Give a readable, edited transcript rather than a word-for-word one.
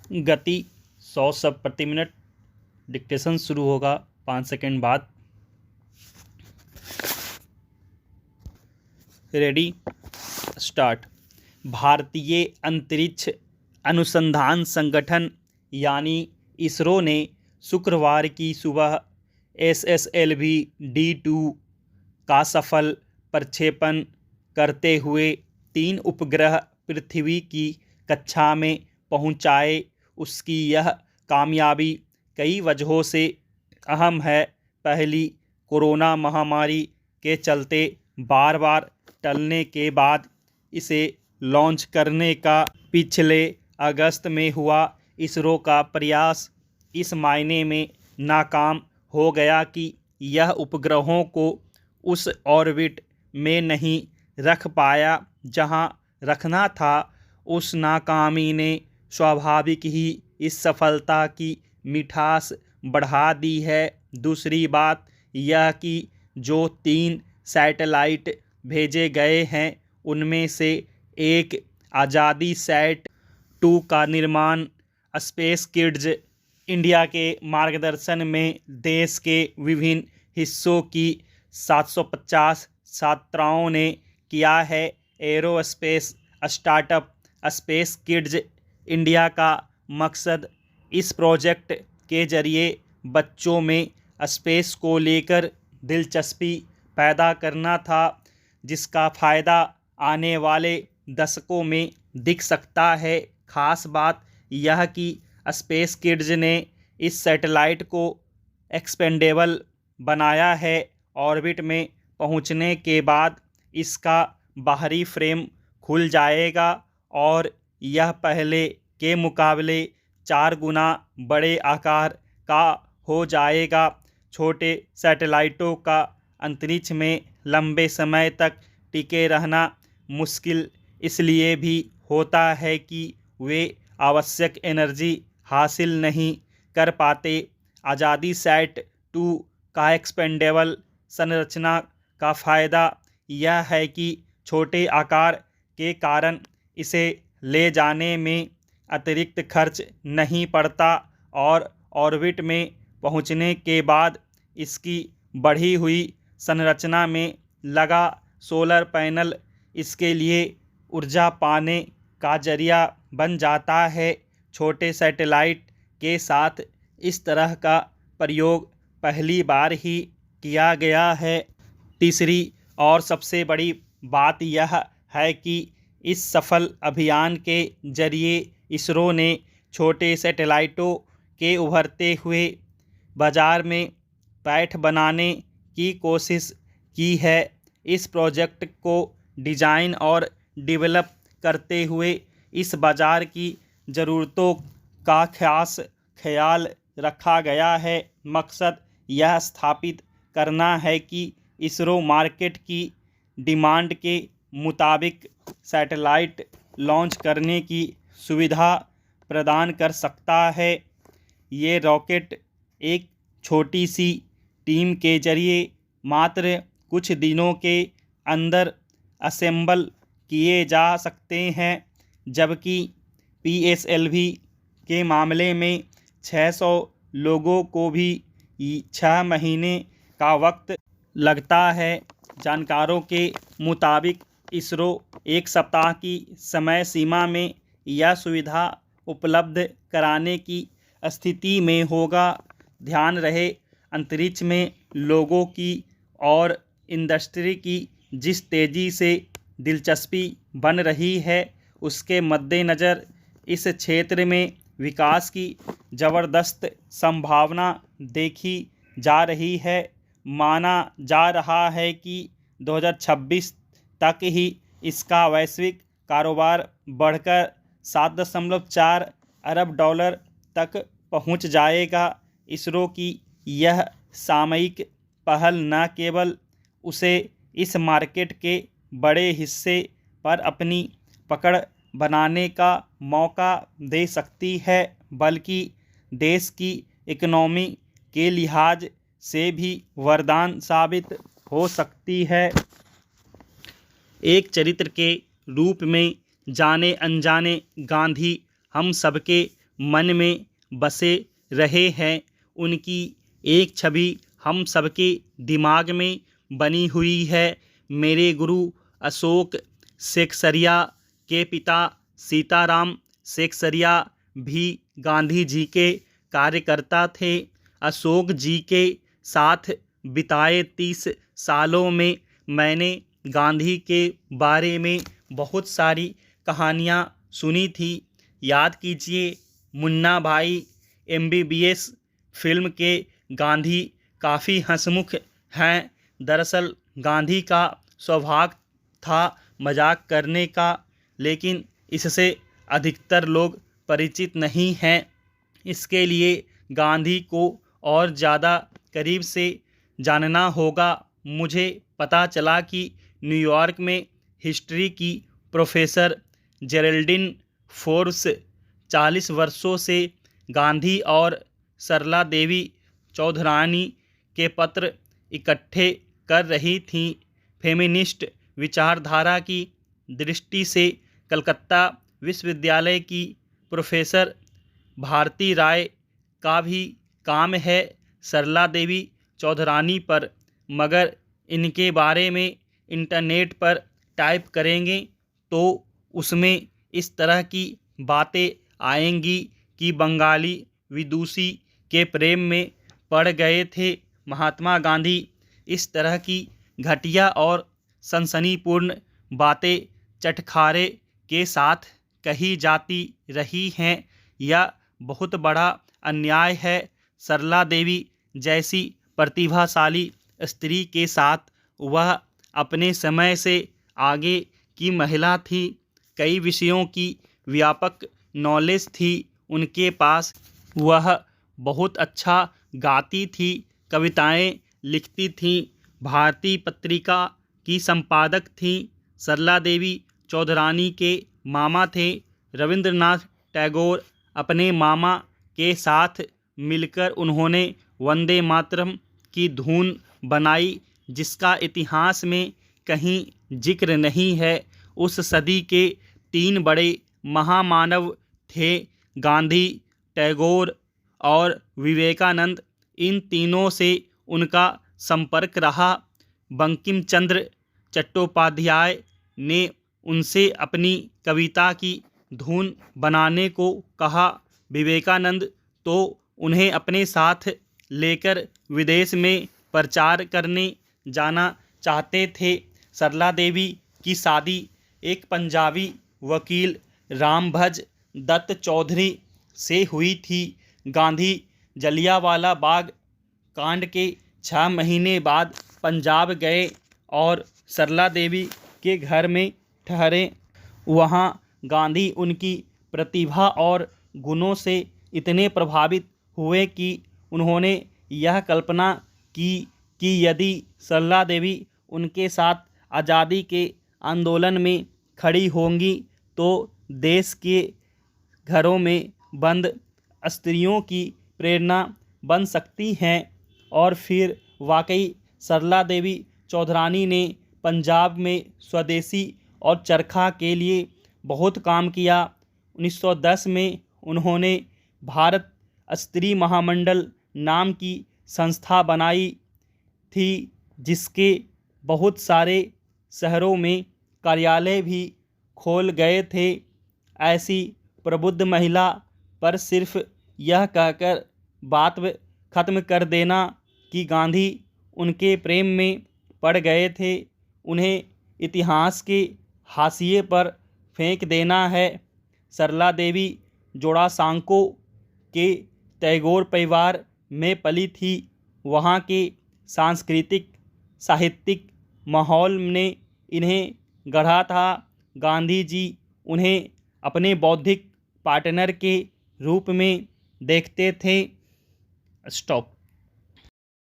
गति 100 शब्द प्रति मिनट। डिक्टेशन शुरू होगा 5 सेकंड बाद। Ready, start. भारतीय अंतरिक्ष अनुसंधान संगठन यानी इसरो ने शुक्रवार की सुबह SSLV D2 का सफल प्रक्षेपण करते हुए 3 उपग्रह पृथ्वी की कक्षा में पहुंचाए। उसकी यह कामयाबी कई वजहों से अहम है। पहली, कोरोना महामारी के चलते बार बार टलने के बाद इसे लॉन्च करने का पिछले अगस्त में हुआ इसरो का प्रयास इस मायने में नाकाम हो गया कि यह उपग्रहों को उस ऑर्बिट में नहीं रख पाया जहां रखना था। उस नाकामी ने स्वाभाविक ही इस सफलता की मिठास बढ़ा दी है। दूसरी बात यह कि जो 3 सैटेलाइट भेजे गए हैं उनमें से एक आज़ादी सैट 2 का निर्माण स्पेस किड्स इंडिया के मार्गदर्शन में देश के विभिन्न हिस्सों की 750 छात्राओं ने किया है। Aerospace startup space kids India का मकसद इस प्रोजेक्ट के जरिए बच्चों में स्पेस को लेकर दिलचस्पी पैदा करना था, जिसका फ़ायदा आने वाले दशकों में दिख सकता है। खास बात यह कि स्पेस किड्स ने इस सैटेलाइट को एक्सपेंडेबल बनाया है। ऑर्बिट में पहुंचने के बाद इसका बाहरी फ्रेम खुल जाएगा और यह पहले के मुकाबले 4 गुना बड़े आकार का हो जाएगा। छोटे सैटेलाइटों का अंतरिक्ष में लंबे समय तक टिके रहना मुश्किल इसलिए भी होता है कि वे आवश्यक एनर्जी हासिल नहीं कर पाते। आज़ादी सैट 2 का एक्सपेंडेबल संरचना का फ़ायदा यह है कि छोटे आकार के कारण इसे ले जाने में अतिरिक्त खर्च नहीं पड़ता और ऑर्बिट में पहुंचने के बाद इसकी बढ़ी हुई संरचना में लगा सोलर पैनल इसके लिए ऊर्जा पाने का जरिया बन जाता है। छोटे सैटेलाइट के साथ इस तरह का प्रयोग पहली बार ही किया गया है। तीसरी और सबसे बड़ी बात यह है कि इस सफल अभियान के जरिए इसरो ने छोटे सैटेलाइटों के उभरते हुए बाजार में पैठ बनाने की कोशिश की है। इस प्रोजेक्ट को डिज़ाइन और डेवलप करते हुए इस बाज़ार की ज़रूरतों का खास ख्याल रखा गया है। मकसद यह स्थापित करना है कि इसरो मार्केट की डिमांड के मुताबिक सैटेलाइट लॉन्च करने की सुविधा प्रदान कर सकता है। ये रॉकेट एक छोटी सी टीम के जरिए मात्र कुछ दिनों के अंदर असेंबल किए जा सकते हैं, जबकि PSLV के मामले में 600 लोगों को भी 6 महीने का वक्त लगता है। जानकारों के मुताबिक इसरो 1 सप्ताह की समय सीमा में यह सुविधा उपलब्ध कराने की स्थिति में होगा। ध्यान रहे, अंतरिक्ष में लोगों की और इंडस्ट्री की जिस तेज़ी से दिलचस्पी बन रही है उसके मद्देनज़र इस क्षेत्र में विकास की ज़बरदस्त संभावना देखी जा रही है। माना जा रहा है कि 2026 तक ही इसका वैश्विक कारोबार बढ़कर $7.4 अरब तक पहुंच जाएगा। इसरो की यह सामयिक पहल न केवल उसे इस मार्केट के बड़े हिस्से पर अपनी पकड़ बनाने का मौका दे सकती है, बल्कि देश की इकोनॉमी के लिहाज से भी वरदान साबित हो सकती है। एक चरित्र के रूप में जाने अनजाने गांधी हम सबके मन में बसे रहे हैं। उनकी एक छवि हम सबके दिमाग में बनी हुई है। मेरे गुरु अशोक सेकसरिया के पिता सीताराम सेकसरिया भी गांधी जी के कार्यकर्ता थे। अशोक जी के साथ बिताए 30 सालों में मैंने गांधी के बारे में बहुत सारी कहानियाँ सुनी थी। याद कीजिए, मुन्ना भाई, MBBS फिल्म के गांधी काफ़ी हंसमुख हैं। दरअसल गांधी का स्वभाव था मजाक करने का, लेकिन इससे अधिकतर लोग परिचित नहीं हैं। इसके लिए गांधी को और ज़्यादा करीब से जानना होगा। मुझे पता चला कि न्यूयॉर्क में हिस्ट्री की प्रोफेसर जेरल्डिन फोर्ब्स 40 वर्षों से गांधी और सरला देवी चौधरानी के पत्र इकट्ठे कर रही थीं। फेमिनिस्ट विचारधारा की दृष्टि से कलकत्ता विश्वविद्यालय की प्रोफेसर भारती राय का भी काम है सरला देवी चौधरानी पर, मगर इनके बारे में इंटरनेट पर टाइप करेंगे तो उसमें इस तरह की बातें आएंगी कि बंगाली विदुषी के प्रेम में पड़ गए थे। महात्मा गांधी इस तरह की घटिया और सनसनीपूर्ण बातें चटखारे के साथ कही जाती रही हैं। यह बहुत बड़ा अन्याय है। सरला देवी जैसी प्रतिभाशाली स्त्री के साथ वह अपने समय से आगे की महिला थी। कई विषयों की व्यापक नॉलेज थी उनके पास। वह बहुत अच्छा गाती थी, कविताएं लिखती थीं, भारतीय पत्रिका की संपादक थीं। सरला देवी चौधरानी के मामा थे रविंद्रनाथ टैगोर। अपने मामा के साथ मिलकर उन्होंने वंदे मातरम की धुन बनाई, जिसका इतिहास में कहीं जिक्र नहीं है। उस सदी के 3 बड़े महामानव थे, गांधी, टैगोर और विवेकानंद। इन तीनों से उनका संपर्क रहा। बंकिम चंद्र चट्टोपाध्याय ने उनसे अपनी कविता की धुन बनाने को कहा। विवेकानंद तो उन्हें अपने साथ लेकर विदेश में प्रचार करने जाना चाहते थे। सरला देवी की शादी एक पंजाबी वकील रामभज दत्त चौधरी से हुई थी। गांधी जलियांवाला बाग कांड के 6 महीने बाद पंजाब गए और सरला देवी के घर में ठहरे। वहाँ गांधी उनकी प्रतिभा और गुणों से इतने प्रभावित हुए कि उन्होंने यह कल्पना की कि यदि सरला देवी उनके साथ आज़ादी के आंदोलन में खड़ी होंगी तो देश के घरों में बंद स्त्रियों की प्रेरणा बन सकती हैं। और फिर वाकई सरला देवी चौधरानी ने पंजाब में स्वदेशी और चरखा के लिए बहुत काम किया। 1910 में उन्होंने भारत स्त्री महामंडल नाम की संस्था बनाई थी, जिसके बहुत सारे शहरों में कार्यालय भी खोल गए थे। ऐसी प्रबुद्ध महिला पर सिर्फ यह कहकर बात ख़त्म कर देना कि गांधी उनके प्रेम में पड़ गए थे, उन्हें इतिहास के हाशिए पर फेंक देना है। सरला देवी जोड़ासांको के टैगोर परिवार में पली थी। वहाँ के सांस्कृतिक साहित्यिक माहौल ने इन्हें गढ़ा था। गांधी जी उन्हें अपने बौद्धिक पार्टनर के रूप में देखते थे। स्टॉप।